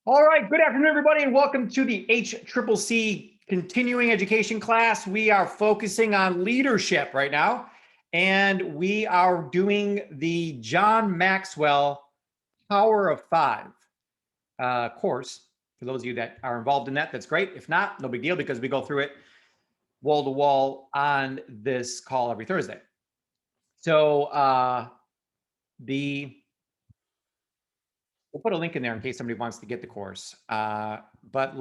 All right, good afternoon, everybody, and welcome to the HCCC continuing education class. We are focusing on leadership right now, and we are doing the John Maxwell Power of Five course. For those of you that are involved in that, that's great. If not, no big deal, because we go through it wall to wall on this call every Thursday. So we'll put a link in there in case somebody wants to get the course. But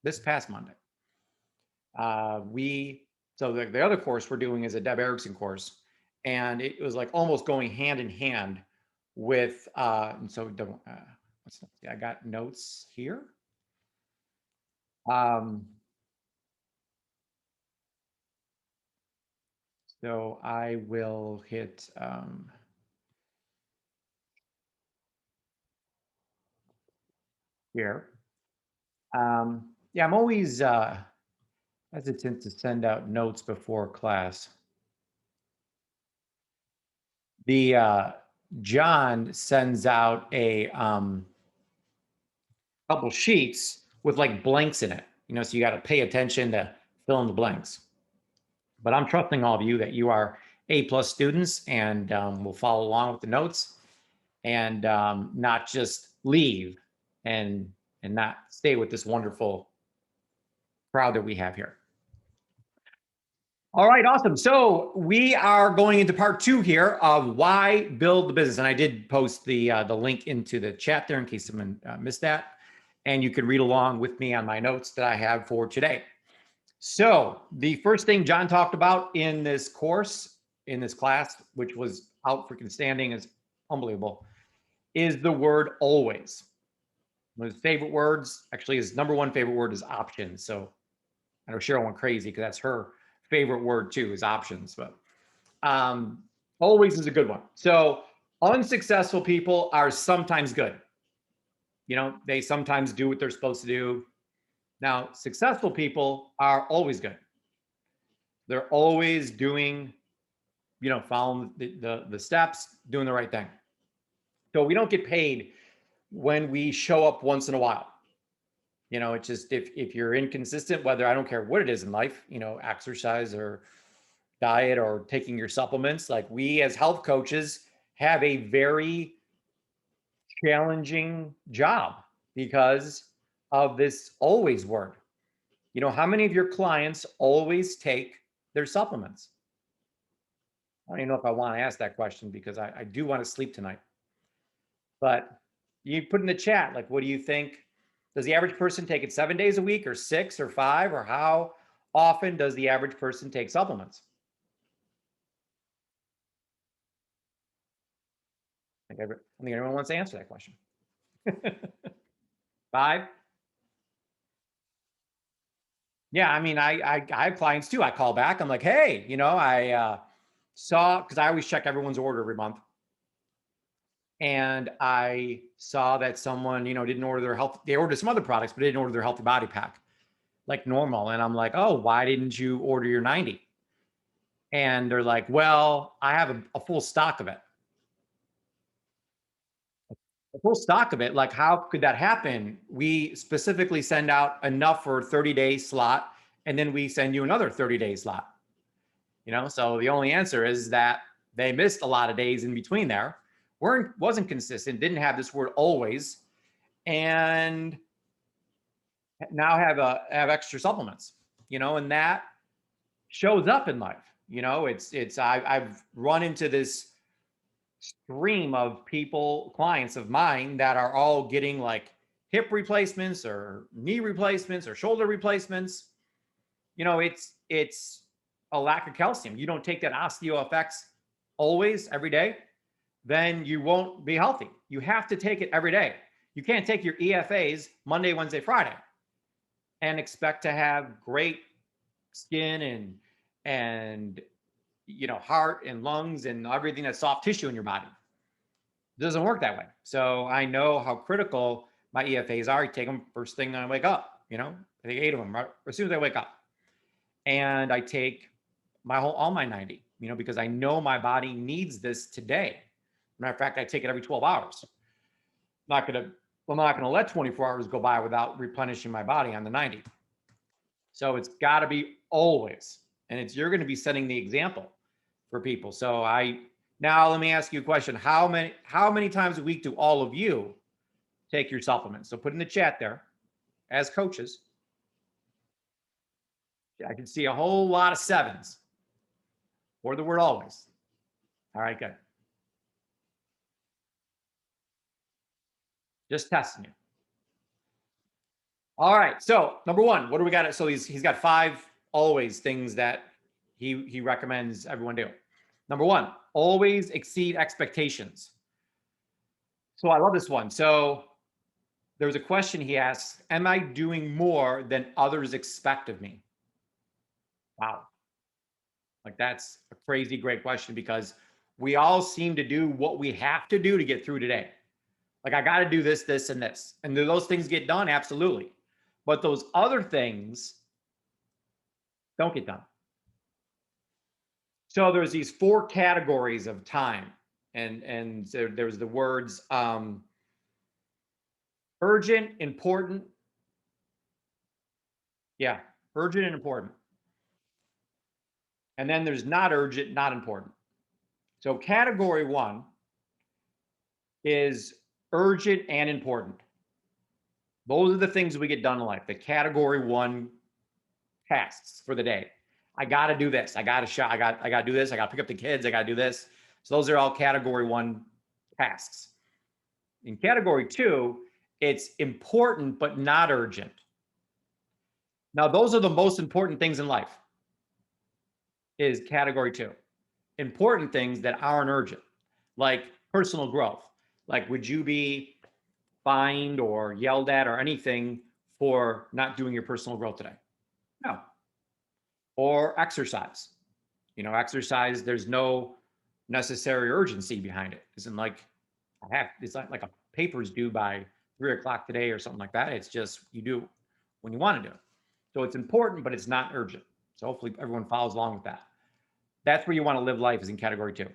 this past Monday, the other course we're doing is a Deb Erickson course, and it was like almost going hand in hand with, I got notes here. So I will hit, here. Yeah, I'm always hesitant to send out notes before class. John sends out a couple sheets with like blanks in it, so you got to pay attention to fill in the blanks. But I'm trusting all of you that you are A+ students and will follow along with the notes and not just leave and not stay with this wonderful crowd that we have here. All right, awesome. So we are going into part 2 here of why build the business. And I did post the link into the chat there in case someone missed that. And you can read along with me on my notes that I have for today. So the first thing John talked about in this course, in this class, which was out freaking standing, is unbelievable, is the word always. One of his favorite words, actually his #1 favorite word, is options. So I know Cheryl went crazy because that's her favorite word too, is options. But always is a good one. So unsuccessful people are sometimes good. They sometimes do what they're supposed to do. Now, successful people are always good. They're always doing, following the steps, doing the right thing. So we don't get paid when we show up once in a while. It's just if you're inconsistent, whether, I don't care what it is in life, exercise or diet or taking your supplements, like we as health coaches have a very challenging job because of this always word. How many of your clients always take their supplements? I don't even know if I want to ask that question because I do want to sleep tonight. But you put in the chat, like, what do you think? Does the average person take it 7 days a week or 6 or 5? Or how often does the average person take supplements? I think everyone wants to answer that question. 5? Yeah, I mean, I have clients too. I call back. I'm like, hey, I saw, because I always check everyone's order every month. And I saw that someone, didn't order their health. They ordered some other products, but they didn't order their healthy body pack like normal. And I'm like, oh, why didn't you order your 90? And they're like, well, I have a full stock of it. A full stock of it? Like, how could that happen? We specifically send out enough for a 30-day slot, and then we send you another 30-day slot. So the only answer is that they missed a lot of days in between there, wasn't consistent, didn't have this word always, and now have extra supplements, and that shows up in life. I've run into this stream of people, clients of mine, that are all getting like hip replacements or knee replacements or shoulder replacements. It's a lack of calcium. You don't take that OsteoFX always every day, then you won't be healthy. You have to take it every day. You can't take your EFAs Monday, Wednesday, Friday and expect to have great skin and heart and lungs and everything that's soft tissue in your body. It doesn't work that way. So I know how critical my EFAs are. I take them first thing when I wake up. I take 8 of them right as soon as I wake up, and I take all my 90. Because I know my body needs this today. Matter of fact, I take it every 12 hours. I'm not going to Well, I'm not going to let 24 hours go by without replenishing my body on the 90. So it's got to be always, and you're going to be setting the example for people. So now let me ask you a question. How many times a week do all of you take your supplements? So put in the chat there as coaches. I can see a whole lot of sevens or the word always. All right, good. Just testing you. All right. So number one, what do we got? So he's got 5 always things that he recommends everyone do. Number one, always exceed expectations. So I love this one. So there was a question he asked, am I doing more than others expect of me? Wow. Like that's a crazy great question because we all seem to do what we have to do to get through today. Like I got to do this, this, and this. And do those things get done? Absolutely. But those other things don't get done. So there's these 4 categories of time. And there's the words urgent, important. Yeah, urgent and important. And then there's not urgent, not important. So category 1 is urgent and important. Those are the things we get done in life, the category 1 tasks for the day. I got to do this. I got to shop. I got to do this. I got to pick up the kids. I got to do this. So those are all category 1 tasks. In category 2, it's important, but not urgent. Now, those are the most important things in life is category 2. Important things that aren't urgent, like personal growth. Like, would you be fined or yelled at or anything for not doing your personal growth today? No. Or exercise. Exercise, there's no necessary urgency behind it. Isn't like it's not like a paper's due by 3 o'clock today or something like that. It's just you do when you want to do it. So it's important, but it's not urgent. So hopefully everyone follows along with that. That's where you want to live life is in category 2.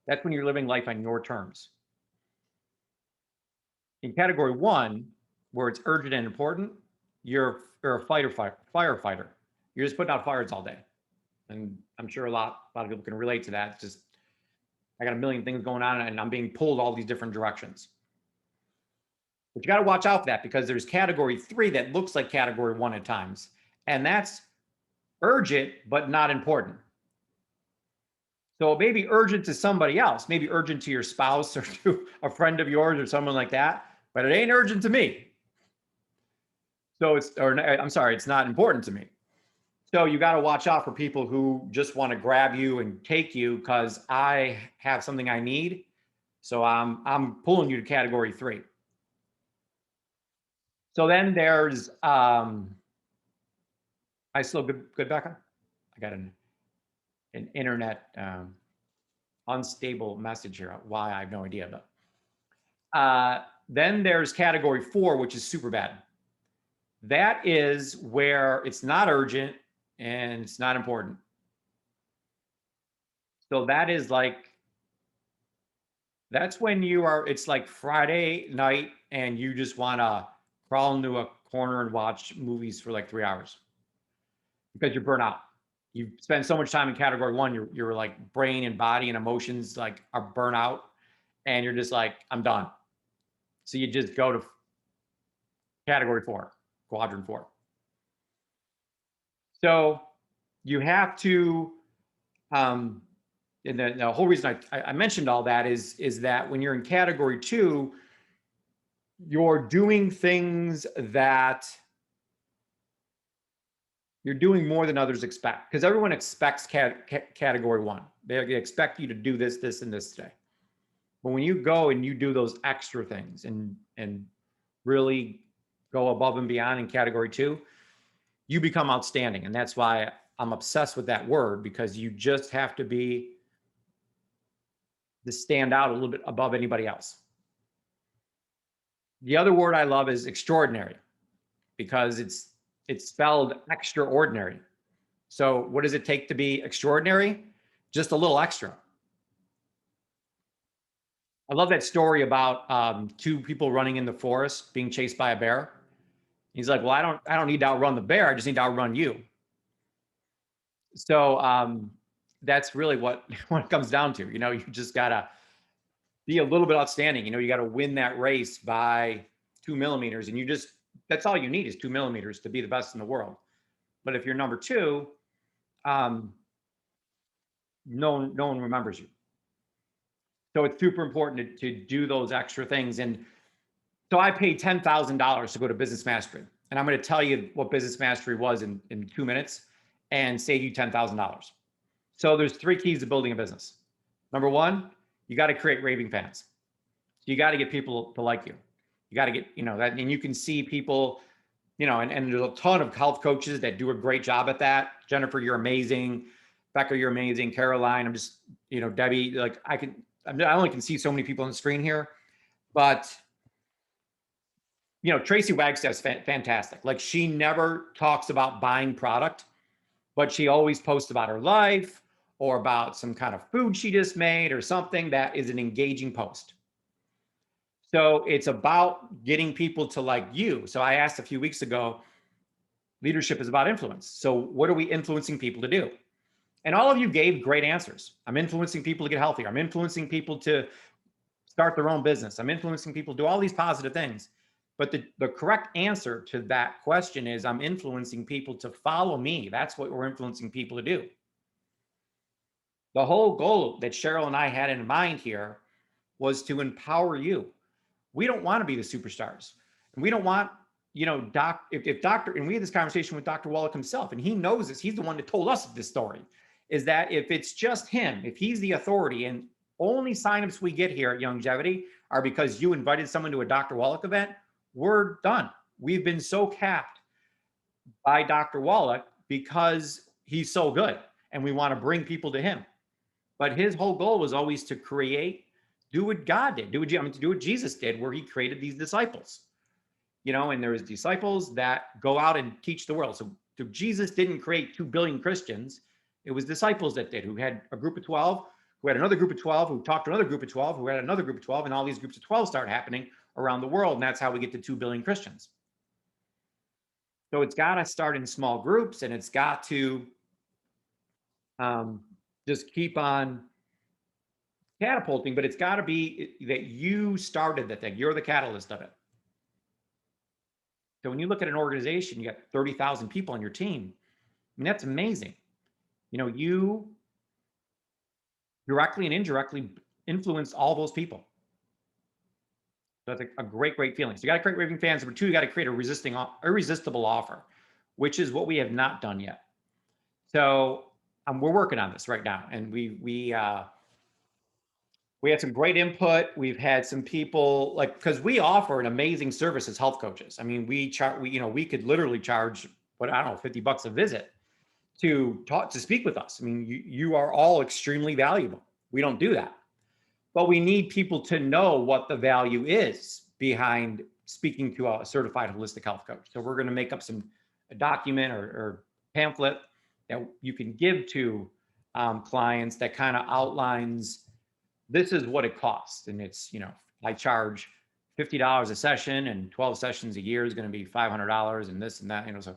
That's when you're living life on your terms. In category 1, where it's urgent and important, you're a firefighter. You're just putting out fires all day. And I'm sure a lot of people can relate to that. It's just, I got a million things going on and I'm being pulled all these different directions. But you got to watch out for that because there's category 3 that looks like category 1 at times. And that's urgent, but not important. So it may be urgent to somebody else, maybe urgent to your spouse or to a friend of yours or someone like that, but it ain't urgent to me. So it's not important to me. So you got to watch out for people who just want to grab you and take you because I have something I need. So I'm pulling you to category 3. So then there's I still good, Becca? I got an internet unstable message here. Why I have no idea, but then there's category 4, which is super bad. That is where it's not urgent and it's not important. So that's when it's like Friday night and you just want to crawl into a corner and watch movies for like 3 hours because you're burnt out. You spend so much time in category 1, your like brain and body and emotions like are burnt out and you're just like, I'm done. So you just go to category 4, quadrant 4. So you have to, and the whole reason I mentioned all that is that when you're in category 2, you're doing things that you're doing more than others expect because everyone expects category 1. They expect you to do this, this, and this today. But when you go and you do those extra things and really go above and beyond in category 2, you become outstanding. And that's why I'm obsessed with that word because you just have to stand out a little bit above anybody else. The other word I love is extraordinary because it's spelled extraordinary. So what does it take to be extraordinary? Just a little extra. I love that story about two people running in the forest being chased by a bear. He's like, well, I don't need to outrun the bear. I just need to outrun you. So that's really what what it comes down to. You just gotta be a little bit outstanding. You got to win that race by 2 millimeters, and that's all you need is 2 millimeters to be the best in the world. But if you're number two, um, no one remembers you. So it's super important to do those extra things. And so I paid $10,000 to go to Business Mastery, and I'm going to tell you what Business Mastery was in 2 minutes, and save you $10,000. So there's three keys to building a business. Number one, you got to create raving fans. So you got to get people to like you. You got to get, that, and you can see people, and there's a ton of health coaches that do a great job at that. Jennifer, you're amazing. Becca, you're amazing. Caroline, I'm just, Debbie, like I only can see so many people on the screen here, but Tracy Wagstaff's fantastic. Like, she never talks about buying product, but she always posts about her life or about some kind of food she just made or something that is an engaging post. So it's about getting people to like you. So I asked a few weeks ago, leadership is about influence. So what are we influencing people to do? And all of you gave great answers. I'm influencing people to get healthier. I'm influencing people to start their own business. I'm influencing people to do all these positive things. But the correct answer to that question is, I'm influencing people to follow me. That's what we're influencing people to do. The whole goal that Cheryl and I had in mind here was to empower you. We don't want to be the superstars. And we don't want, if Dr. And we had this conversation with Dr. Wallach himself, and he knows this. He's the one that told us this story, is that if it's just him, if he's the authority, and only signups we get here at Longevity are because you invited someone to a Dr. Wallach event, we're done. We've been so capped by Dr. Wallach because he's so good, and we want to bring people to him. But his whole goal was always to do what God did, do what Jesus did, where he created these disciples. And there's disciples that go out and teach the world. So Jesus didn't create 2 billion Christians. It was disciples that did, who had a group of 12, who had another group of 12, who talked to another group of 12, who had another group of 12, and all these groups of 12 start happening around the world. And that's how we get to 2 billion Christians. So it's got to start in small groups, and it's got to just keep on catapulting, but it's got to be that you started the thing. You're the catalyst of it. So when you look at an organization, you got 30,000 people on your team. I mean, that's amazing. You directly and indirectly influence all those people. So that's a great, great feeling. So you got to create raving fans. Number two, you got to create a irresistible offer, which is what we have not done yet. So we're working on this right now, and we had some great input. We've had some people, because we offer an amazing service as health coaches. I mean, we could literally charge, $50 a visit to speak with us. I mean, you are all extremely valuable. We don't do that, but we need people to know what the value is behind speaking to a certified holistic health coach. So we're going to make up a document or pamphlet that you can give to clients that kind of outlines, this is what it costs. And it's, I charge $50 a session, and 12 sessions a year is going to be $500, and this and that, so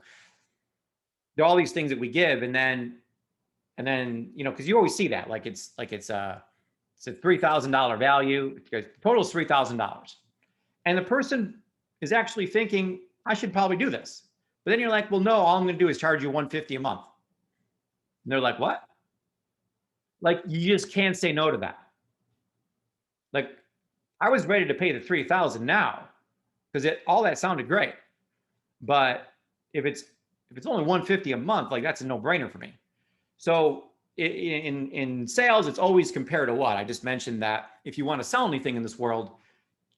there are all these things that we give. And then, cause you always see that, it's a $3,000 value. Total is $3,000. And the person is actually thinking, I should probably do this. But then you're like, well, no, all I'm going to do is charge you $150 a month. And they're like, what? You just can't say no to that. I was ready to pay the $3,000 now, because all that sounded great. But if it's only $150 a month, that's a no-brainer for me. So in sales, it's always compared to what? I just mentioned that if you want to sell anything in this world,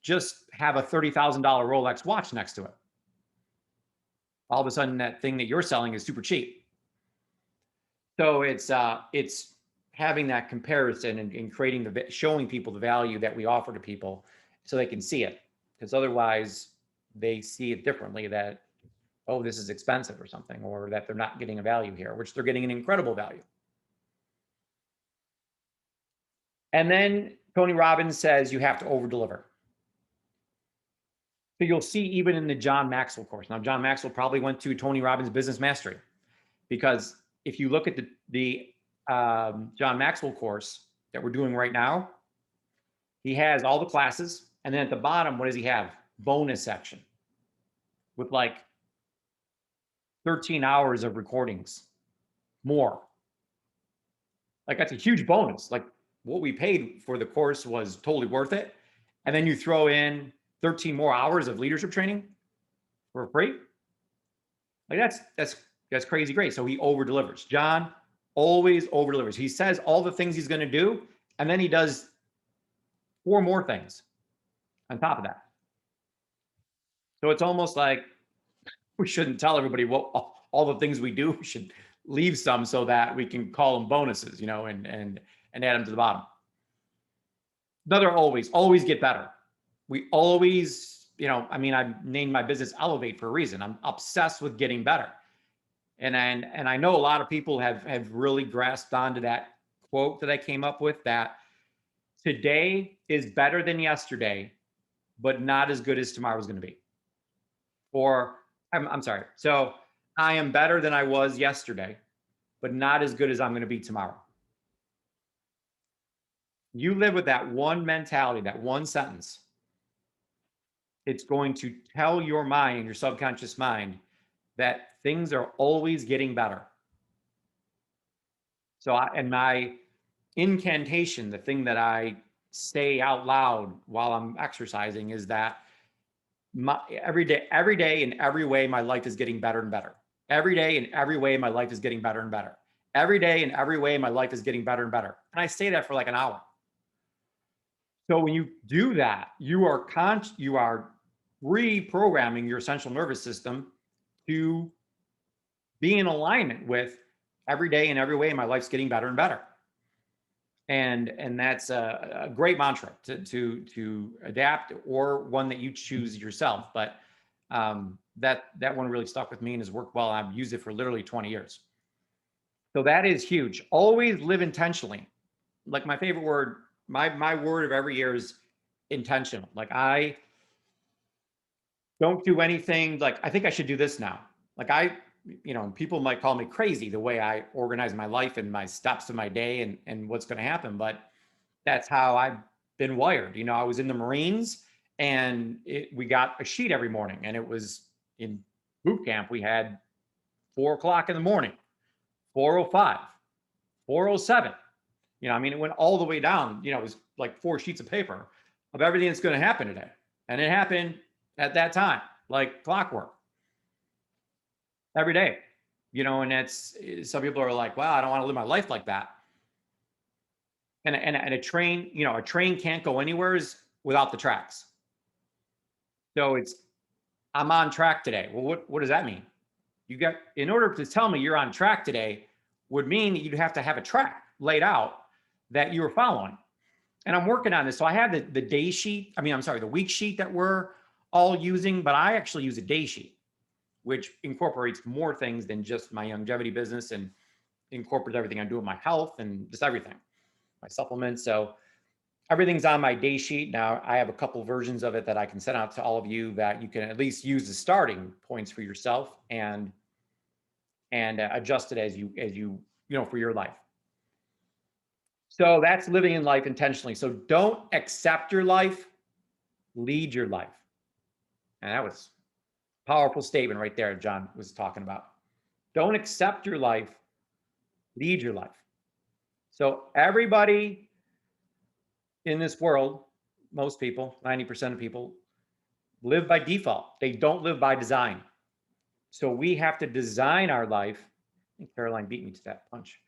just have a $30,000 Rolex watch next to it. All of a sudden, that thing that you're selling is super cheap. So it's having that comparison and showing people the value that we offer to people so they can see it, because otherwise they see it differently, that, oh, this is expensive or something, or that they're not getting a value here, which they're getting an incredible value. And then Tony Robbins says you have to over deliver. So you'll see even in the John Maxwell course. Now, John Maxwell probably went to Tony Robbins Business Mastery, because if you look at the John Maxwell course that we're doing right now, he has all the classes. And then at the bottom, what does he have? Bonus section with like 13 hours of recordings more. Like that's a huge bonus. Like what we paid for the course was totally worth it. And then you throw in 13 more hours of leadership training for free. Like that's crazy great. So he over delivers. John always over delivers. He says all the things he's going to do, and then he does 4 more things on top of that. So it's almost like we shouldn't tell everybody what all the things we do. We should leave some so that we can call them bonuses, and add them to the bottom. Another always get better. We always, I named my business Elevate for a reason. I'm obsessed with getting better. And I know a lot of people have really grasped onto that quote that I came up with, that today is better than yesterday, but not as good as tomorrow's going to be. Or I'm sorry. So I am better than I was yesterday, but not as good as I'm going to be tomorrow. You live with that one mentality, that one sentence. It's going to tell your mind, your subconscious mind, that things are always getting better. So and my incantation, the thing that I say out loud while I'm exercising, is that every day in every way, my life is getting better and better. Every day in every way, my life is getting better and better. Every day in every way, my life is getting better and better. And I say that for like an hour. So when you do that, you are reprogramming your central nervous system to be in alignment with every day in every way, my life's getting better and better. And that's a great mantra to adapt, or one that you choose yourself. But that one really stuck with me and has worked well. I've used it for literally 20 years. So that is huge. Always live intentionally. Like my favorite word, my word of every year is intentional. Like I don't do anything like I think I should do this now. Like people might call me crazy the way I organize my life and my steps of my day and what's going to happen, but that's how I've been wired. I was in the Marines, and we got a sheet every morning, and it was in boot camp. We had 4:00 in the morning, 4:05, 4:07. It went all the way down. It was like 4 sheets of paper of everything that's going to happen today. And it happened at that time, like clockwork, every day. And that's, some people are like, well, I don't want to live my life like that. And a train, a train can't go anywhere without the tracks. So I'm on track today. Well, what does that mean? In order to tell me you're on track today would mean that you'd have to have a track laid out that you were following. And I'm working on this. So I have the day sheet. The week sheet that we're all using, but I actually use a day sheet, which incorporates more things than just my longevity business, and incorporates everything I do with my health and just everything, my supplements. So everything's on my day sheet. Now I have a couple versions of it that I can send out to all of you that you can at least use as starting points for yourself and adjust it as you for your life. So that's living in life intentionally. So don't accept your life, lead your life. And that was a powerful statement right there John was talking about. Don't accept your life, lead your life. So everybody in this world, most people, 90% of people, live by default. They don't live by design. So we have to design our life. I think Caroline beat me to that punch.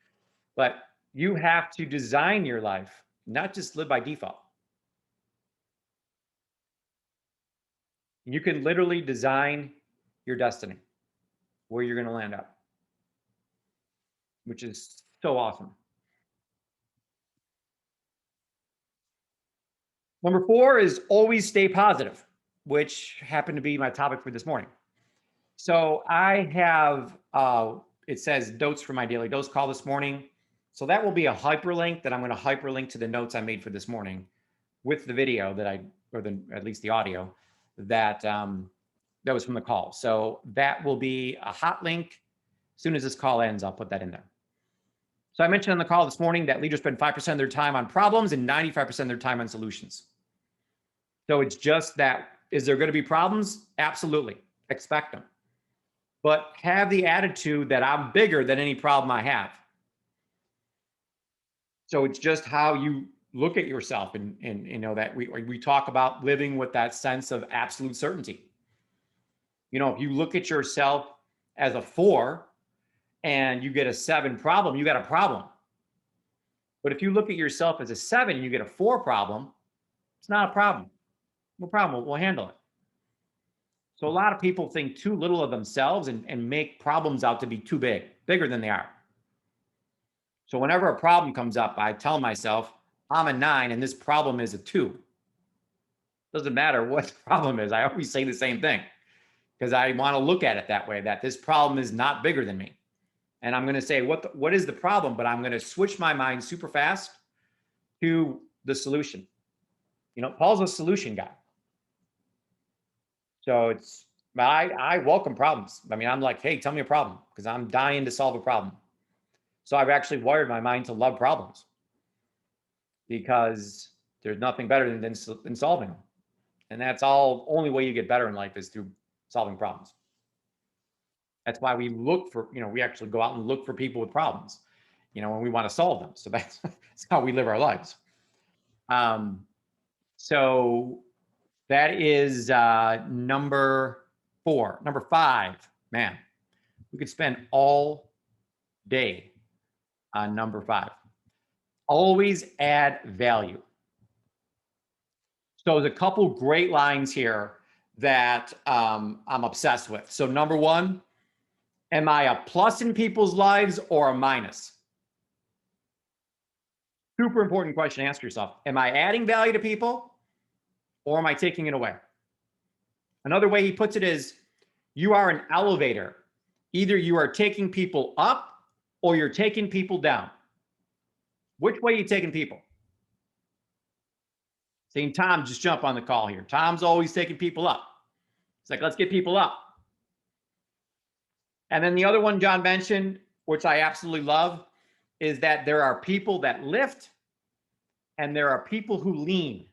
But you have to design your life, not just live by default. You can literally design your destiny, where you're going to land up, which is so awesome. Number 4 is always stay positive, which happened to be my topic for this morning. So I have, it says notes for my daily dose call this morning. So that will be a hyperlink that I'm going to hyperlink to the notes I made for this morning. with the video that at least the audio that that was from the call. So that will be a hot link. As soon as this call ends, I'll put that in there. So I mentioned on the call this morning that leaders spend 5% of their time on problems and 95% of their time on solutions. So it's just that, is there going to be problems? Absolutely. Expect them. But have the attitude that I'm bigger than any problem I have. So it's just how you look at yourself, and you know that we talk about living with that sense of absolute certainty. You know, if you look at yourself as a 4 and you get a 7 problem, you got a problem. But if you look at yourself as a 7 and you get a 4 problem, it's not a problem. No problem. We'll handle it. So a lot of people think too little of themselves and make problems out to be too big, bigger than they are. So whenever a problem comes up, I tell myself, I'm a 9 and this problem is a 2. Doesn't matter what the problem is. I always say the same thing because I want to look at it that way, that this problem is not bigger than me. And I'm going to say, what is the problem? But I'm going to switch my mind super fast to the solution. You know, Paul's a solution guy. So I welcome problems. I mean, I'm like, hey, tell me a problem, because I'm dying to solve a problem. So I've actually wired my mind to love problems because there's nothing better than solving them. And that's only way you get better in life is through solving problems. That's why we look for, we actually go out and look for people with problems, when we want to solve them. So that's how we live our lives. So that is number 4. Number 5, man, we could spend all day on number 5. Always add value. So there's a couple great lines here that I'm obsessed with. So number 1, am I a plus in people's lives or a minus? Super important question to ask yourself. Am I adding value to people or am I taking it away? Another way he puts it is, you are an elevator. Either you are taking people up or you're taking people down. Which way are you taking people? Seeing Tom just jump on the call here. Tom's always taking people up. It's like, let's get people up. And then the other one John mentioned, which I absolutely love, is that there are people that lift and there are people who lean.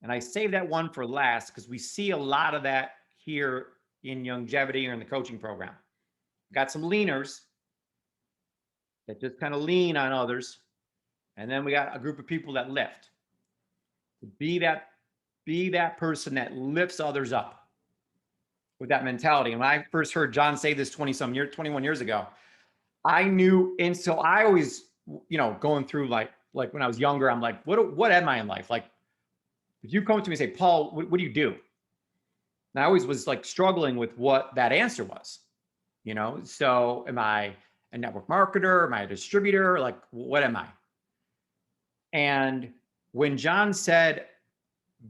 And I saved that one for last because we see a lot of that here in longevity or in the coaching program. Got some leaners that just kind of lean on others. And then we got a group of people that lift. Be that person that lifts others up with that mentality. And when I first heard John say this 21 years ago, I knew. And so I always, going through like when I was younger, I'm like, what am I in life? Like, if you come to me and say, Paul, what do you do? And I always was like struggling with what that answer was, So am I a network marketer? Am I a distributor? Like, what am I? And when John said,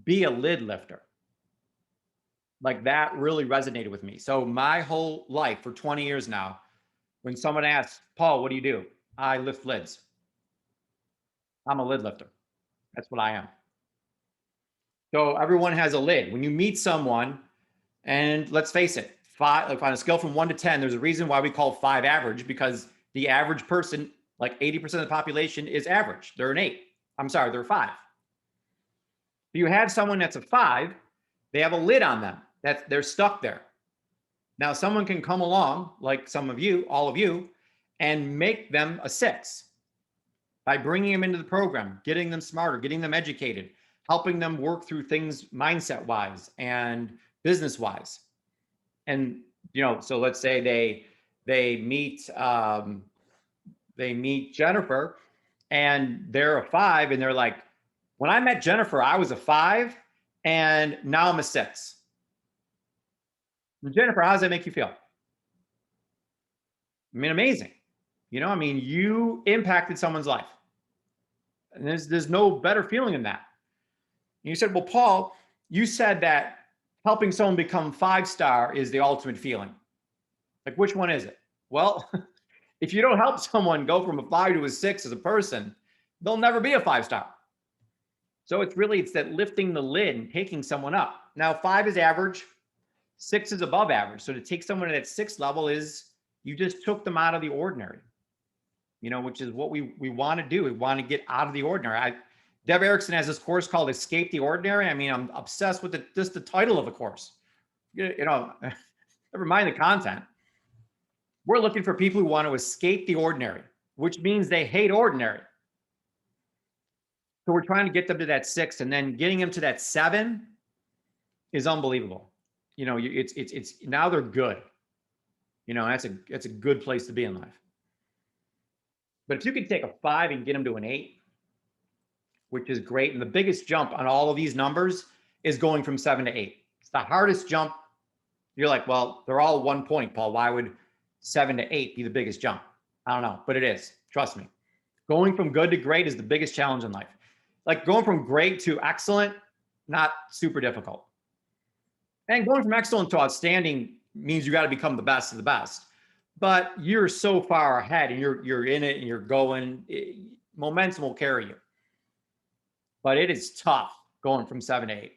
be a lid lifter, like that really resonated with me. So my whole life for 20 years now, when someone asks, Paul, what do you do? I lift lids. I'm a lid lifter. That's what I am. So everyone has a lid. When you meet someone, and let's face it, 5, like on a scale from 1 to 10, there's a reason why we call 5 average, because the average person, like 80% of the population, is average. They're an 8. I'm sorry, they're 5. If you have someone that's a 5, they have a lid on them. They're stuck there. Now, someone can come along, like some of you, all of you, and make them a 6 by bringing them into the program, getting them smarter, getting them educated, helping them work through things mindset-wise and business-wise. And, so let's say they meet Jennifer and they're a 5 and they're like, when I met Jennifer, I was a 5 and now I'm a 6. Jennifer, how does that make you feel? I mean, amazing. You impacted someone's life. And there's no better feeling than that. And you said, well, Paul, you said that helping someone become 5-star is the ultimate feeling. Like, which one is it? Well, if you don't help someone go from a 5 to a 6 as a person, they'll never be a 5-star. So it's that lifting the lid and taking someone up. Now, 5 is average, 6 is above average. So to take someone to that 6th level is you just took them out of the ordinary, which is what we want to do. We want to get out of the ordinary. Deb Erickson has this course called Escape the Ordinary. I mean, I'm obsessed with just the title of the course. Never mind the content. We're looking for people who want to escape the ordinary, which means they hate ordinary. So we're trying to get them to that 6, and then getting them to that 7 is unbelievable. It's now they're good. That's a good place to be in life. But if you could take a 5 and get them to an 8, which is great. And the biggest jump on all of these numbers is going from 7 to 8. It's the hardest jump. You're like, well, they're all 1 point, Paul. Why would 7 to 8 be the biggest jump? I don't know, but it is. Trust me. Going from good to great is the biggest challenge in life. Like going from great to excellent, not super difficult. And going from excellent to outstanding means you got to become the best of the best. But you're so far ahead and you're in it and you're going, momentum will carry you. But it is tough going from 7 to 8.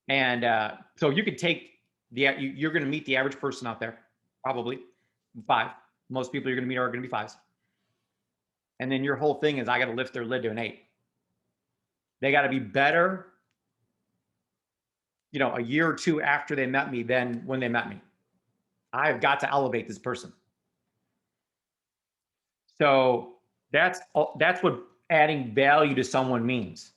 And so you could take you're going to meet the average person out there, probably 5. Most people you're going to meet are going to be 5s. And then your whole thing is, I got to lift their lid to an 8. They got to be better, a year or 2 after they met me than when they met me. I've got to elevate this person. So that's what adding value to someone means.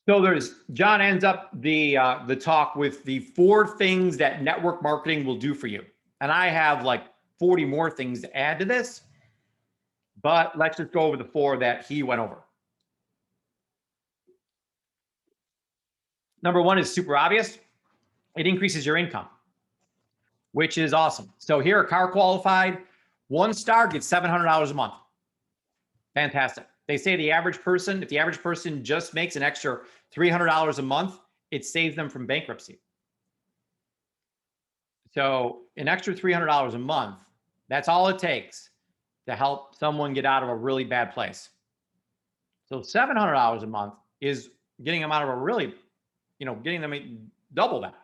So John ends up the talk with the 4 things that network marketing will do for you. And I have like 40 more things to add to this, but let's just go over the 4 that he went over. Number 1 is super obvious. It increases your income, which is awesome. So here, a car qualified 1 star gets $700 a month. Fantastic. They say if the average person just makes an extra $300 a month, it saves them from bankruptcy. So an extra $300 a month, that's all it takes to help someone get out of a really bad place. So $700 a month is getting them out of a really, getting them double that.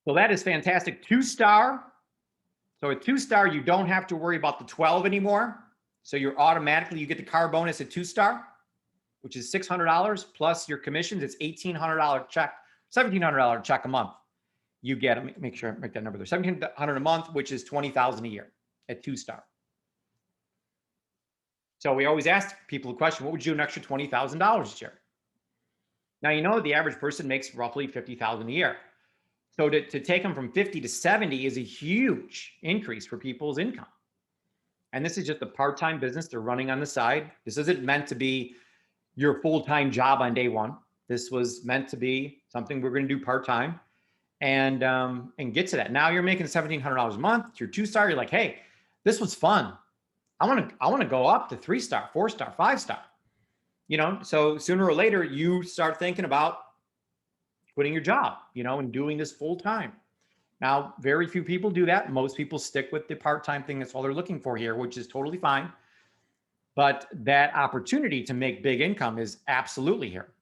So that is fantastic. 2-star. So a 2-star, you don't have to worry about the 12 anymore. So you get the car bonus at 2-star, which is $600 plus your commissions. It's $1,800 check, $1,700 check a month. You get, make sure I make that number there, $1,700 a month, which is $20,000 a year at 2-star. So we always ask people the question, what would you do an extra $20,000 this year? Now, the average person makes roughly $50,000 a year. So to take them from 50 to 70 is a huge increase for people's income. And this is just a part-time business they're running on the side. This isn't meant to be your full-time job on day 1. This was meant to be something we're going to do part-time and get to that. Now you're making $1,700 a month. You're 2-star. You're like, hey, this was fun. I want to go up to 3-star, 4-star, 5-star. So sooner or later you start thinking about quitting your job, and doing this full time. Now, very few people do that. Most people stick with the part-time thing. That's all they're looking for here, which is totally fine. But that opportunity to make big income is absolutely here.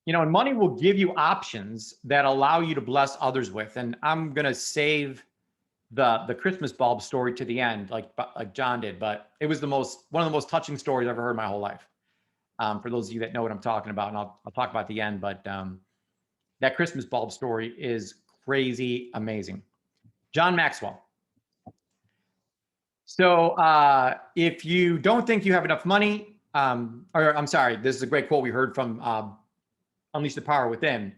And money will give you options that allow you to bless others with. And I'm going to save the Christmas bulb story to the end, like John did, but it was one of the most touching stories I've ever heard in my whole life. For those of you that know what I'm talking about, and I'll talk about the end, but that Christmas bulb story is crazy amazing. John Maxwell. So if you don't think you have enough money, or I'm sorry, this is a great quote we heard from Unleash the Power Within.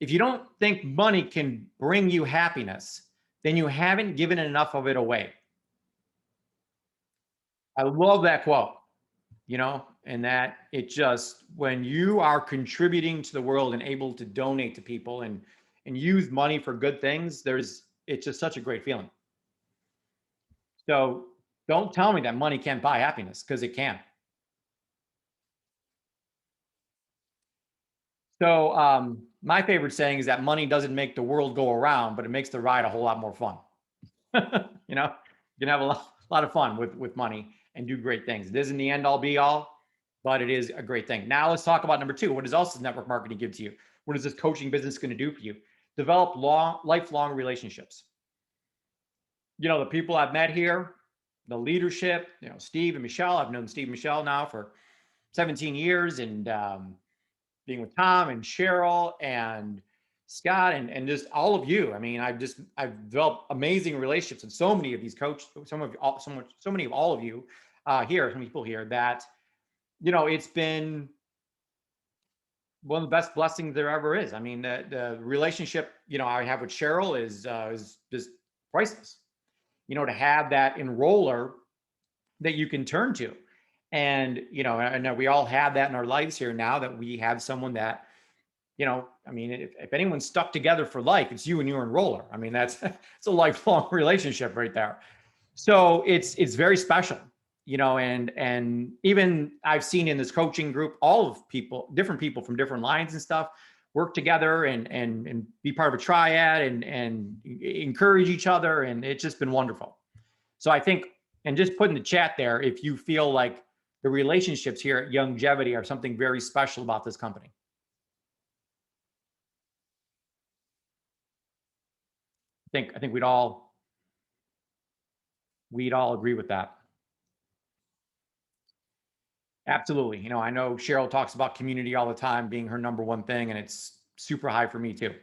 If you don't think money can bring you happiness, then you haven't given enough of it away. I love that quote, and that it just, when you are contributing to the world and able to donate to people and use money for good things, it's just such a great feeling. So don't tell me that money can't buy happiness, because it can. So my favorite saying is that money doesn't make the world go around, but it makes the ride a whole lot more fun. You can have a lot of fun with money and do great things. It isn't the end all be all, but it is a great thing. Now let's talk about number two. What does also network marketing give to you? What is this coaching business going to do for you? Develop lifelong relationships. The people I've met here, the leadership, Steve and Michelle. I've known Steve and Michelle now for 17 years, and being with Tom and Cheryl and Scott and just all of you. I mean, I've developed amazing relationships with so many of these coaches, so many of all of you here, so many people here that, it's been one of the best blessings there ever is. I mean, the relationship, I have with Cheryl is just priceless. To have that enroller that you can turn to. And, I know we all have that in our lives here now, that we have someone that, I mean, if anyone's stuck together for life, it's you and your enroller. I mean, it's a lifelong relationship right there. So it's very special, and even I've seen in this coaching group, all of different people from different lines and stuff work together and be part of a triad and encourage each other. And it's just been wonderful. So I think, and just put in the chat there, if you feel like the relationships here at Longevity are something very special about this company. I think we'd all agree with that. Absolutely. I know Cheryl talks about community all the time being her number one thing, and it's super high for me too.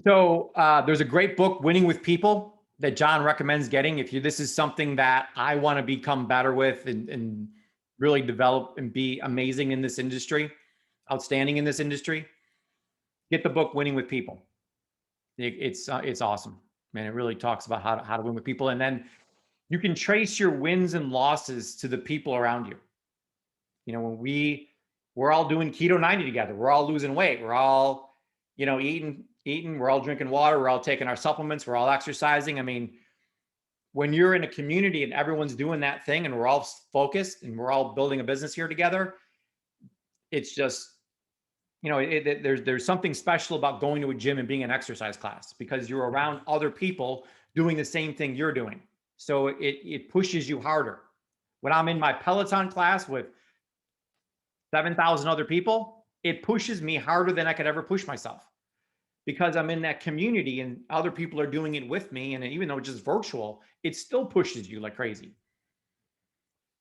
So there's a great book, Winning with People, that John recommends getting. If this is something that I want to become better with and really develop and be amazing in this industry, outstanding in this industry, get the book Winning with People. It's awesome, man. It really talks about how to win with people, and then you can trace your wins and losses to the people around you. When we're all doing Keto 90 together, we're all losing weight, we're all eating, we're all drinking water, we're all taking our supplements, we're all exercising. I mean, when you're in a community and everyone's doing that thing and we're all focused and we're all building a business here together, it's just, there's something special about going to a gym and being in an exercise class, because you're around other people doing the same thing you're doing. So it pushes you harder. When I'm in my Peloton class with 7,000 other people, it pushes me harder than I could ever push myself, because I'm in that community and other people are doing it with me. And even though it's just virtual, it still pushes you like crazy.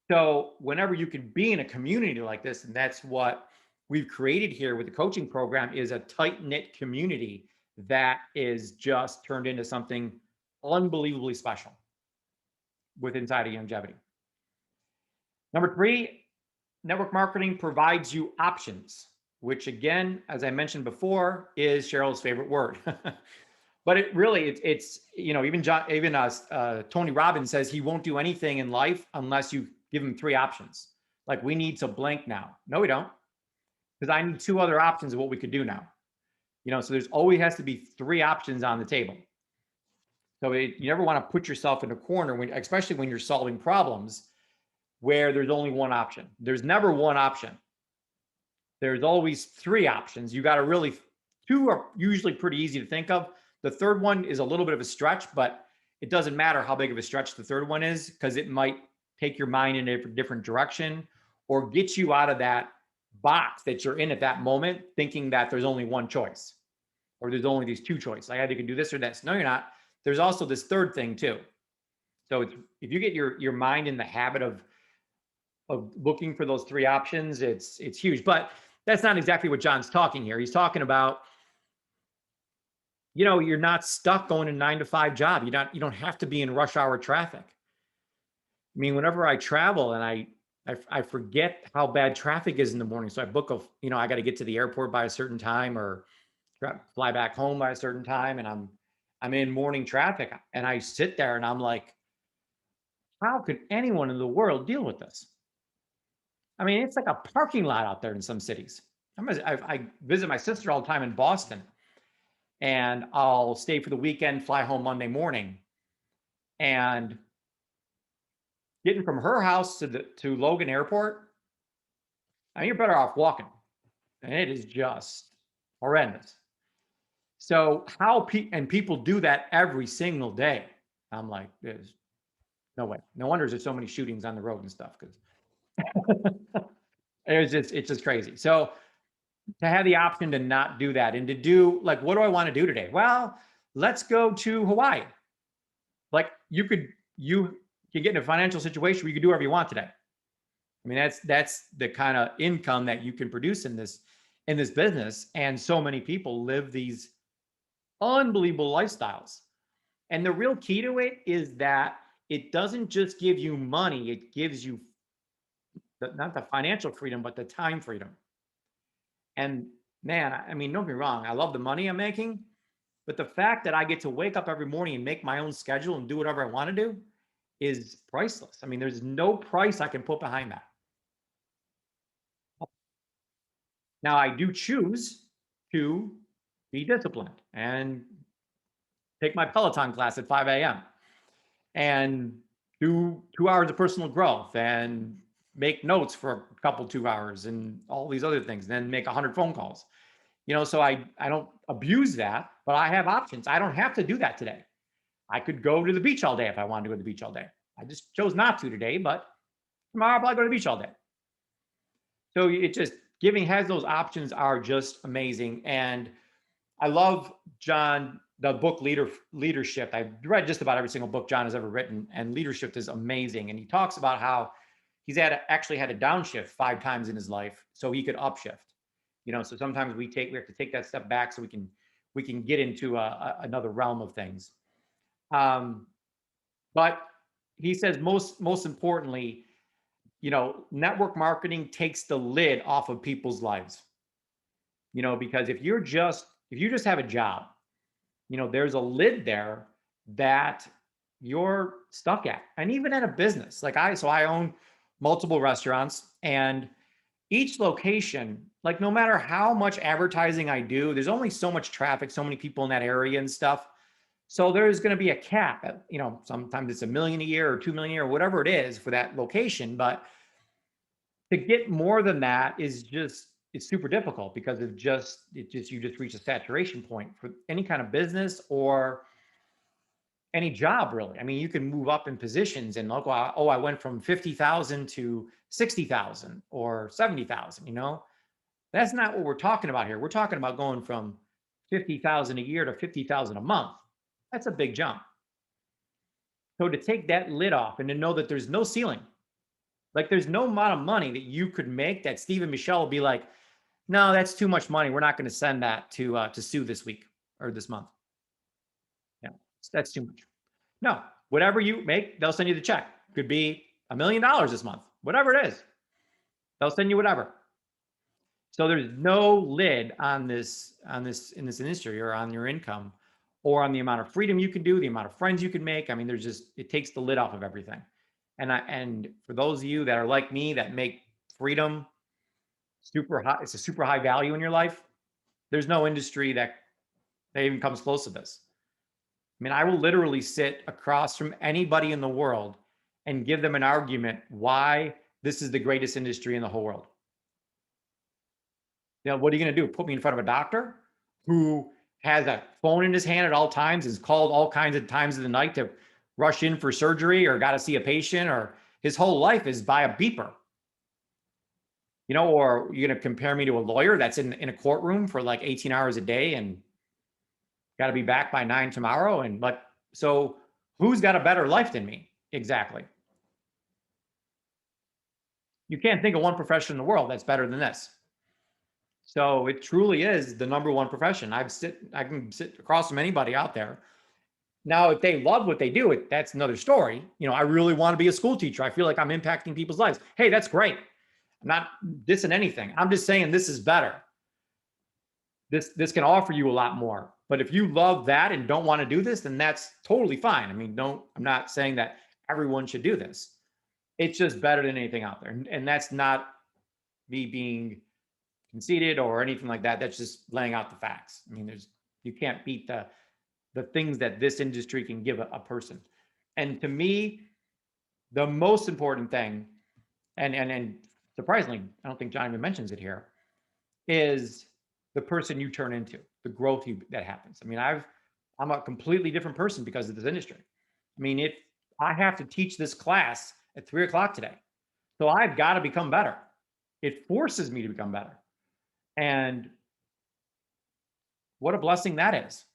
So whenever you can be in a community like this, and that's what we've created here with the coaching program, is a tight-knit community that is just turned into something unbelievably special with inside of Longevity. Number three, network marketing provides you options, which again, as I mentioned before, is Cheryl's favorite word. But it's even Tony Robbins says he won't do anything in life unless you give him three options. Like, we need to blank now. No, we don't, because I need two other options of what we could do now. So there's always has to be three options on the table. So you never want to put yourself in a corner, especially when you're solving problems where there's only one option. There's never one option. There's always three options. You got to two are usually pretty easy to think of. The third one is a little bit of a stretch, but it doesn't matter how big of a stretch the third one is, because it might take your mind in a different direction or get you out of that box that you're in at that moment, thinking that there's only one choice or there's only these two choices. Like, either you can do this or this. No, you're not. There's also this third thing too. So if you get your mind in the habit of looking for those three options, it's huge. But that's not exactly what John's talking here. He's talking about, you're not stuck going a 9-to-5 job. You don't have to be in rush hour traffic. I mean, whenever I travel and I forget how bad traffic is in the morning. So I book I got to get to the airport by a certain time or fly back home by a certain time. And I'm in morning traffic, and I sit there and I'm like, how could anyone in the world deal with this? I mean, it's like a parking lot out there in some cities. I visit my sister all the time in Boston, and I'll stay for the weekend, fly home Monday morning, and getting from her house to Logan Airport, I mean, you're better off walking, and it is just horrendous. So and people do that every single day. I'm like, there's no way. No wonder there's so many shootings on the road and stuff, because it's just crazy. So to have the option to not do that and to do, like, what do I want to do today? Well, let's go to Hawaii. Like, you can get in a financial situation where you can do whatever you want today. I mean, that's the kind of income that you can produce in this business. And so many people live these unbelievable lifestyles. And the real key to it is that it doesn't just give you money, it gives you not the financial freedom, but the time freedom. And man, I mean, don't get me wrong, I love the money I'm making, but the fact that I get to wake up every morning and make my own schedule and do whatever I want to do is priceless. I mean, there's no price I can put behind that. Now, I do choose to be disciplined and take my Peloton class at 5 a.m. and do 2 hours of personal growth and make notes for a couple 2 hours and all these other things, and then make 100 phone calls. So I don't abuse that, but I have options. I don't have to do that today. I could go to the beach all day if I wanted to go to the beach all day. I just chose not to today, but tomorrow I'll probably go to the beach all day. So it just, giving has those options are just amazing. And I love John, the book Leadership. I've read just about every single book John has ever written, and Leadership is amazing. And he talks about how he's actually had a downshift 5 times in his life so he could upshift. So sometimes we have to take that step back so we can get into another realm of things. But he says most importantly, network marketing takes the lid off of people's lives. Because if you just have a job, there's a lid there that you're stuck at. And even in a business, like I own multiple restaurants, and each location, like, no matter how much advertising I do, there's only so much traffic, so many people in that area and stuff. So there's going to be a cap at, sometimes it's $1 million a year or $2 million a year, or whatever it is for that location. But to get more than that it's super difficult, because you just reach a saturation point for any kind of business or any job, really. I mean, you can move up in positions and look, oh, I went from 50,000 to 60,000 or 70,000, That's not what we're talking about here. We're talking about going from 50,000 a year to 50,000 a month. That's a big jump. So to take that lid off and to know that there's no ceiling, like, there's no amount of money that you could make that Steve and Michelle will be like, no, that's too much money, we're not going to send that to Sue this week or this month. Yeah, that's too much. No, whatever you make, they'll send you the check. Could be $1 million this month, whatever it is. They'll send you whatever. So there's no lid on this in this industry, or on your income, or on the amount of freedom you can do, the amount of friends you can make. I mean, it takes the lid off of everything. And for those of you that are like me, that make freedom super high, it's a super high value in your life, there's no industry that even comes close to this. I mean, I will literally sit across from anybody in the world and give them an argument why this is the greatest industry in the whole world. What are you going to do? Put me in front of a doctor who has a phone in his hand at all times, is called all kinds of times of the night to rush in for surgery or got to see a patient, or his whole life is by a beeper? Or you're going to compare me to a lawyer that's in a courtroom for like 18 hours a day and got to be back by 9 tomorrow. So who's got a better life than me? Exactly. You can't think of one profession in the world that's better than this. So it truly is the number one profession. I can sit across from anybody out there. Now, if they love what they do, that's another story. I really want to be a school teacher. I feel like I'm impacting people's lives. Hey, that's great. I'm not dissing anything. I'm just saying this is better. This can offer you a lot more. But if you love that and don't want to do this, then that's totally fine. I mean, I'm not saying that everyone should do this. It's just better than anything out there. And that's not me being conceited or anything like that. That's just laying out the facts. I mean, you can't beat the things that this industry can give a person. And to me, the most important thing, and surprisingly, I don't think John even mentions it here, is the person you turn into, the growth that happens. I mean, I'm a completely different person because of this industry. I mean, if I have to teach this class at 3 o'clock today, so I've got to become better. It forces me to become better. And what a blessing that is.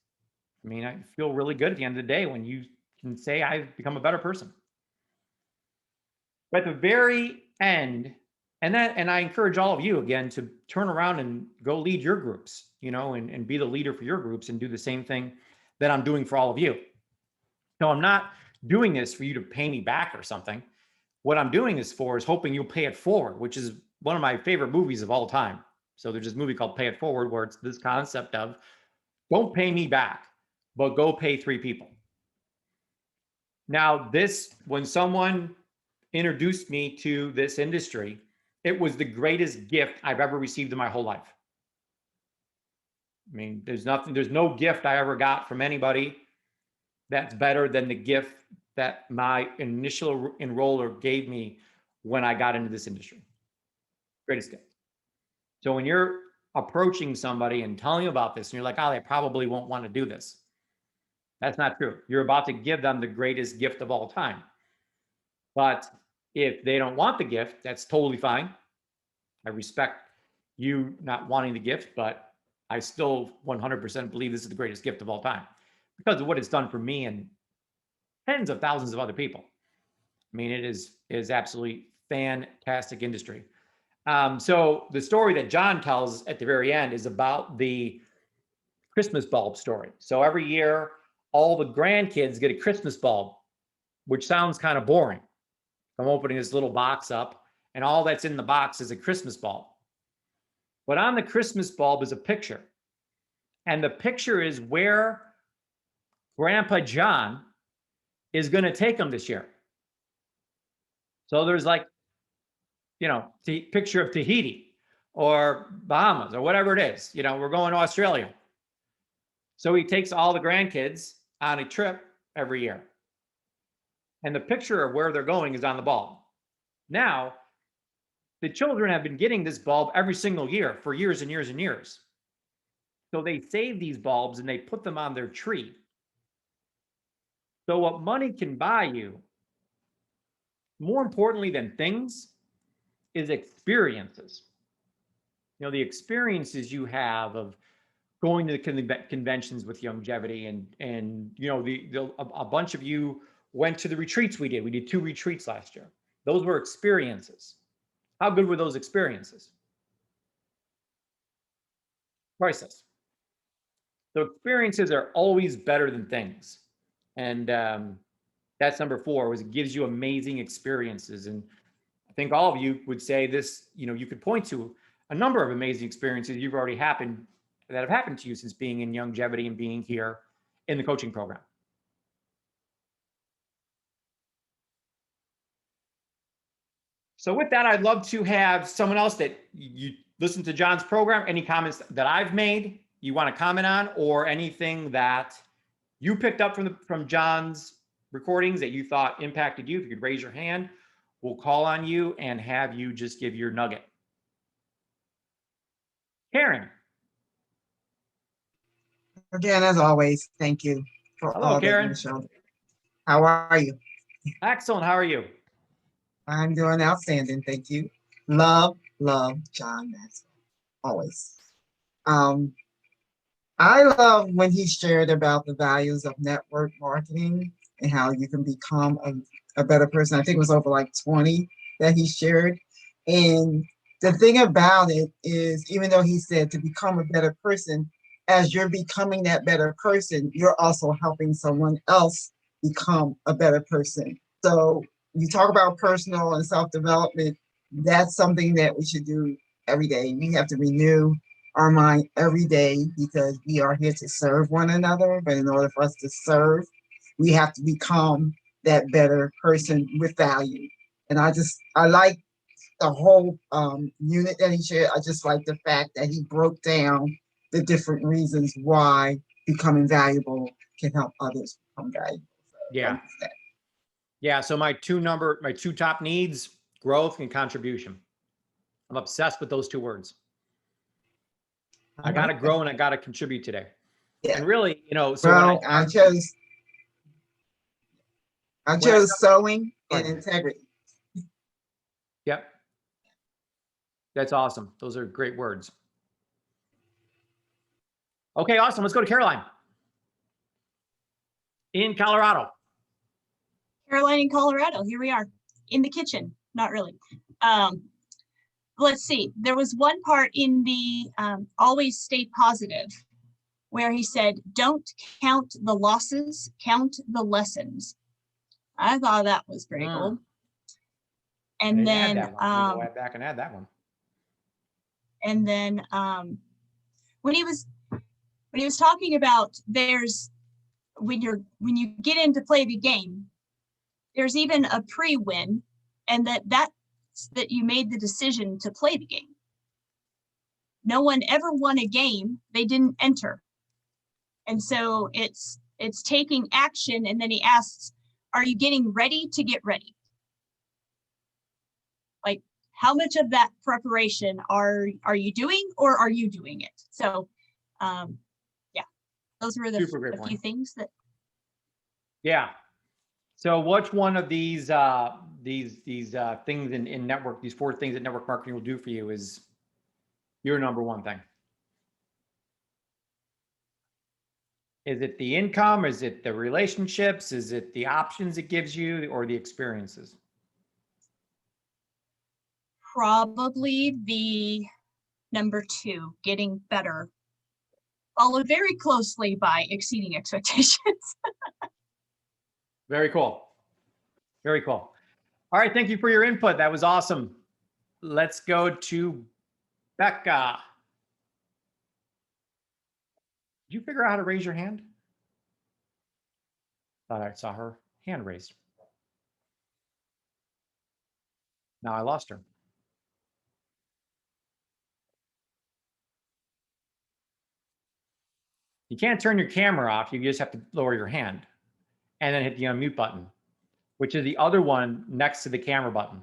I mean, I feel really good at the end of the day when you can say I've become a better person. But at the very end, and I encourage all of you again to turn around and go lead your groups, and be the leader for your groups and do the same thing that I'm doing for all of you. No, I'm not doing this for you to pay me back or something. What I'm doing this for is hoping you'll pay it forward, which is one of my favorite movies of all time. So there's this movie called Pay It Forward, where it's this concept of don't pay me back, but go pay 3 people. Now, when someone introduced me to this industry, it was the greatest gift I've ever received in my whole life. I mean, there's no gift I ever got from anybody that's better than the gift that my initial enroller gave me when I got into this industry. Greatest gift. So when you're approaching somebody and telling them about this, and you're like, oh, they probably won't want to do this. That's not true. You're about to give them the greatest gift of all time. But if they don't want the gift, that's totally fine. I respect you not wanting the gift, but I still 100% believe this is the greatest gift of all time because of what it's done for me and tens of thousands of other people. I mean, it is absolutely fantastic industry. So the story that John tells at the very end is about the Christmas bulb story. So every year, all the grandkids get a Christmas bulb, which sounds kind of boring. I'm opening this little box up, and all that's in the box is a Christmas bulb. But on the Christmas bulb is a picture. And the picture is where Grandpa John is going to take them this year. So there's the picture of Tahiti or Bahamas or whatever it is. We're going to Australia. So he takes all the grandkids on a trip every year. And the picture of where they're going is on the bulb. Now, the children have been getting this bulb every single year for years and years and years. So they save these bulbs and they put them on their tree. So what money can buy you, more importantly than things, is experiences. The experiences you have of going to the conventions with Longevity and a bunch of you went to the retreats we did. We did 2 retreats last year. Those were experiences. How good were those experiences? Priceless. So experiences are always better than things. And that's number 4, was it gives you amazing experiences. And I think all of you would say this, you could point to a number of amazing experiences that have happened to you since being in Longevity and being here in the coaching program. So with that, I'd love to have someone else that you listen to John's program, any comments that I've made you want to comment on, or anything that you picked up from John's recordings that you thought impacted you. If you could raise your hand, we'll call on you and have you just give your nugget. Karen. Again, as always, thank you for Hello, Karen. How are you? Excellent. How are you? I'm doing outstanding. Thank you. Love John Maxwell. Always. I love when he shared about the values of network marketing and how you can become a better person. I think it was over like 20 that he shared. And the thing about it is, even though he said to become a better person, as you're becoming that better person, you're also helping someone else become a better person. So you talk about personal and self-development. That's something that we should do every day. We have to renew our mind every day because we are here to serve one another. But in order for us to serve, we have to become that better person with value. And I like the whole unit that he shared. I just like the fact that he broke down the different reasons why becoming valuable can help others become valuable. So yeah. Yeah. So my two top needs, growth and contribution. I'm obsessed with those 2 words. I got to grow and I got to contribute today. Yeah. And really, so Well, I chose sewing and integrity. Yep. That's awesome. Those are great words. Okay, awesome. Let's go to Caroline in Colorado. Caroline in Colorado. Here we are in the kitchen. Not really. Let's see. There was one part in the always stay positive where he said, don't count the losses, count the lessons. I thought that was pretty cool. And then go back and add that one. And then when he was talking about when you get in to play the game, there's even a pre-win, and that you made the decision to play the game. No one ever won a game they didn't enter. And so it's taking action, and then he asks, are you getting ready to get ready? Like, how much of that preparation are you doing, or are you doing it? So yeah, those were the few things that. Yeah. So which one of these things in network, these 4 things that network marketing will do for you is your number one thing? Is it the income? Is it the relationships? Is it the options it gives you, or the experiences? Probably the number 2, getting better, followed very closely by exceeding expectations. Very cool. Very cool. All right. Thank you for your input. That was awesome. Let's go to Becca. Did you figure out how to raise your hand? Thought I saw her hand raised. Now I lost her. You can't turn your camera off. You just have to lower your hand and then hit the unmute button, which is the other one next to the camera button.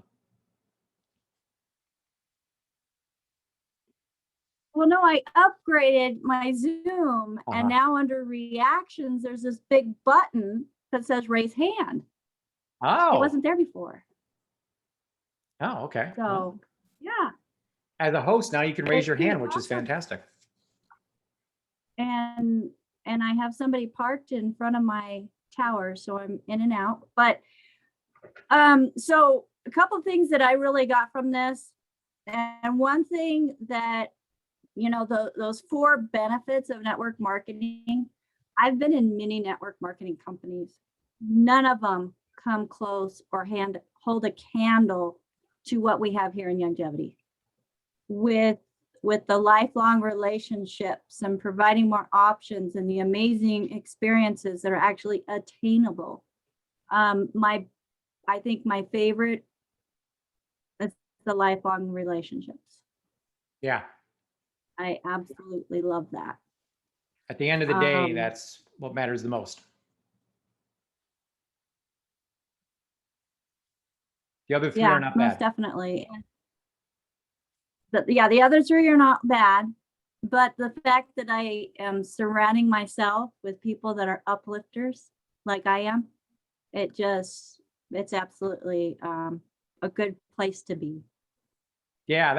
Well, no, I upgraded my Zoom, and now under reactions, there's this big button that says raise hand. Oh. It wasn't there before. Oh, okay. So, yeah. As a host, now you can raise your hand, which is fantastic. And I have somebody parked in front of my tower, so I'm in and out. But so a couple of things that I really got from this, and one thing that, those 4 benefits of network marketing. I've been in many network marketing companies. None of them come close or hold a candle to what we have here in Longevity. With the lifelong relationships and providing more options and the amazing experiences that are actually attainable. I think my favorite is the lifelong relationships. Yeah. I absolutely love that. At the end of the day, that's what matters the most. The other 3 are not bad. Most definitely. But yeah, the other 3 are not bad, but the fact that I am surrounding myself with people that are uplifters like I am, it's absolutely a good place to be. Yeah,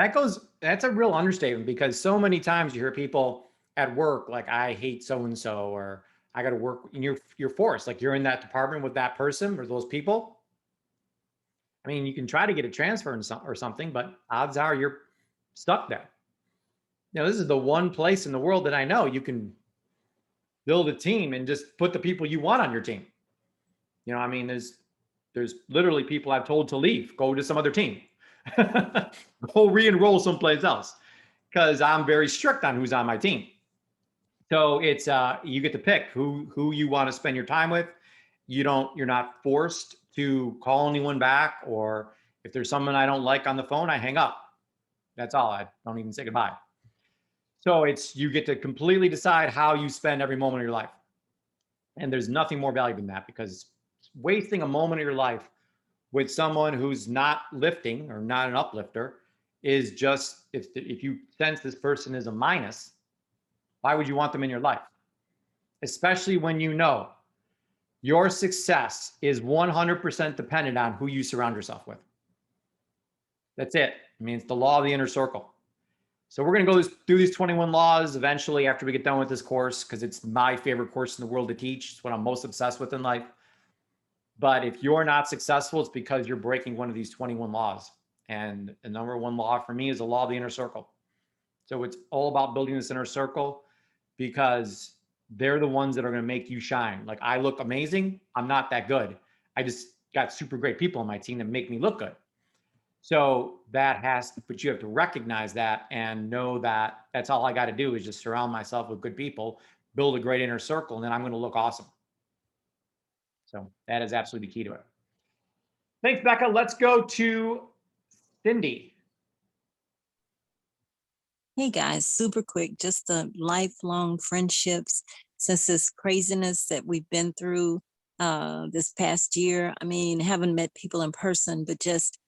that's a real understatement, because so many times you hear people at work, like, I hate so-and-so, or I got to work, and you're forced, like, you're in that department with that person or those people. I mean, you can try to get a transfer or something, but odds are you're stuck there. This is the one place in the world that I know you can build a team and just put the people you want on your team. I mean, there's literally people I've told to leave, go to some other team. Go re-enroll someplace else, because I'm very strict on who's on my team. So it's you get to pick who you want to spend your time with. You're not forced to call anyone back, or if there's someone I don't like on the phone, I hang up. That's all. I don't even say goodbye. So you get to completely decide how you spend every moment of your life. And there's nothing more valuable than that, because wasting a moment of your life with someone who's not lifting or not an uplifter is just, if you sense this person is a minus, Why would you want them in your life? Especially when you know your success is 100% dependent on who you surround yourself with. That's it. I mean, it's the law of the inner circle. So we're going to go through these 21 laws eventually after we get done with this course, because it's my favorite course in the world to teach. It's what I'm most obsessed with in life. But if you're not successful, it's because you're breaking one of these 21 laws. And the number one law for me is the law of the inner circle. So it's all about building this inner circle, because they're the ones that are going to make you shine. Like, I look amazing. I'm not that good. I just got super great people on my team that make me look good. So but you have to recognize that and know that that's all I got to do is just surround myself with good people, build a great inner circle, and then I'm going to look awesome. So that is absolutely the key to it. Thanks, Becca. Let's go to Cindy. Hey guys, super quick, just the lifelong friendships since this craziness that we've been through this past year. I mean, haven't met people in person, but just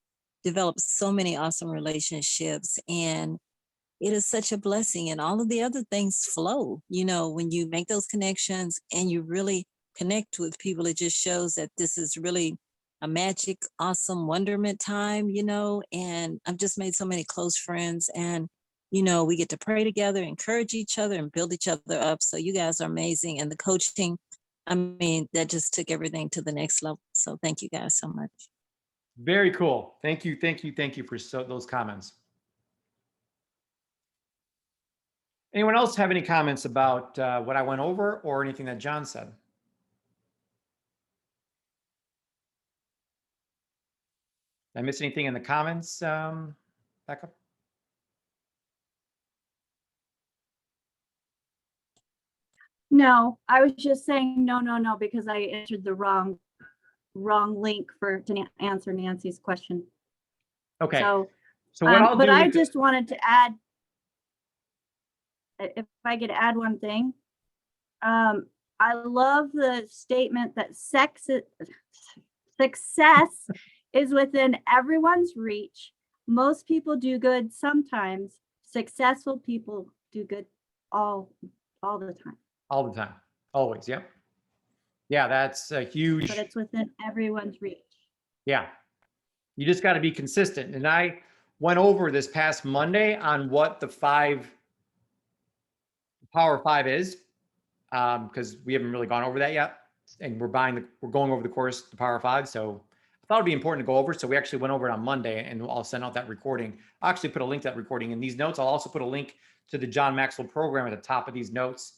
developed so many awesome relationships, and it is such a blessing. And all of the other things flow, you know, when you make those connections and you really connect with people, it just shows that this is really a magic, awesome wonderment time, you know, and I've just made so many close friends, and you know, we get to pray together, encourage each other, and build each other up. So you guys are amazing. And the coaching, I mean, that just took everything to the next level. So thank you guys so much. Very cool. Thank you. Thank you. Thank you for those comments. Anyone else have any comments about what I went over or anything that John said? Did I miss anything in the comments, Becca? No, I was just saying no, because I entered the wrong link to answer Nancy's question. Okay. So what I'll but do I is just wanted to add, if I could add one thing. I love the statement that success is within everyone's reach. Most people do good sometimes. Successful people do good all the time. all the time, always. Yep. Yeah, that's a huge. But it's within everyone's reach. Yeah. You just got to be consistent. And I went over this past Monday on what the Power 5 is, because we haven't really gone over that yet. And we're going over the course, the Power 5. So I thought it'd be important to go over. So we actually went over it on Monday, and I'll send out that recording. I'll actually put a link to that recording in these notes. I'll also put a link to the John Maxwell program at the top of these notes,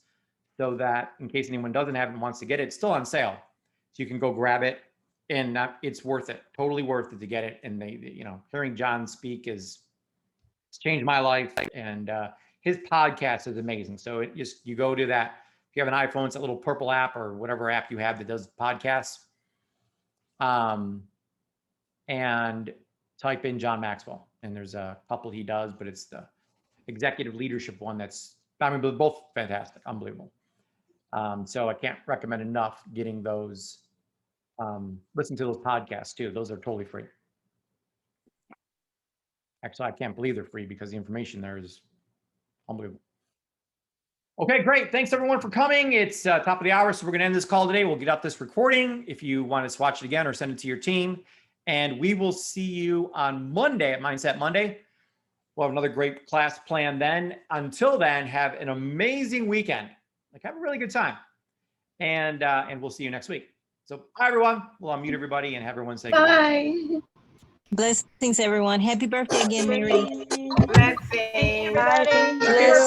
so that in case anyone doesn't have it and wants to get it, it's still on sale. So you can go grab it, and it's worth it, totally worth it to get it. And you know, hearing John speak it's changed my life, and his podcast is amazing. So you go to that, if you have an iPhone, it's a little purple app or whatever app you have that does podcasts. And type in John Maxwell, and there's a couple he does, but it's the executive leadership one they're both fantastic, unbelievable. So I can't recommend enough getting those, listen to those podcasts too. Those are totally free. Actually, I can't believe they're free because the information there is unbelievable. Okay, great. Thanks everyone for coming. It's top of the hour, so we're going to end this call today. We'll get up this recording if you want to watch it again or send it to your team. And we will see you on Monday at Mindset Monday. We'll have another great class plan then. Until then, have an amazing weekend. Like, have a really good time. And we'll see you next week. So bye everyone. We'll unmute everybody and have everyone say goodbye. Bye. Blessings, everyone. Happy birthday again, Mary. Blessings. Bless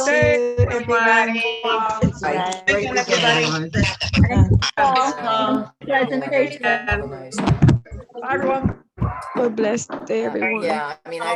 you, everybody. Right. Great weekend, everyone. Presentation. Bye everyone. Have a blessed day, everyone. Yeah, I mean, I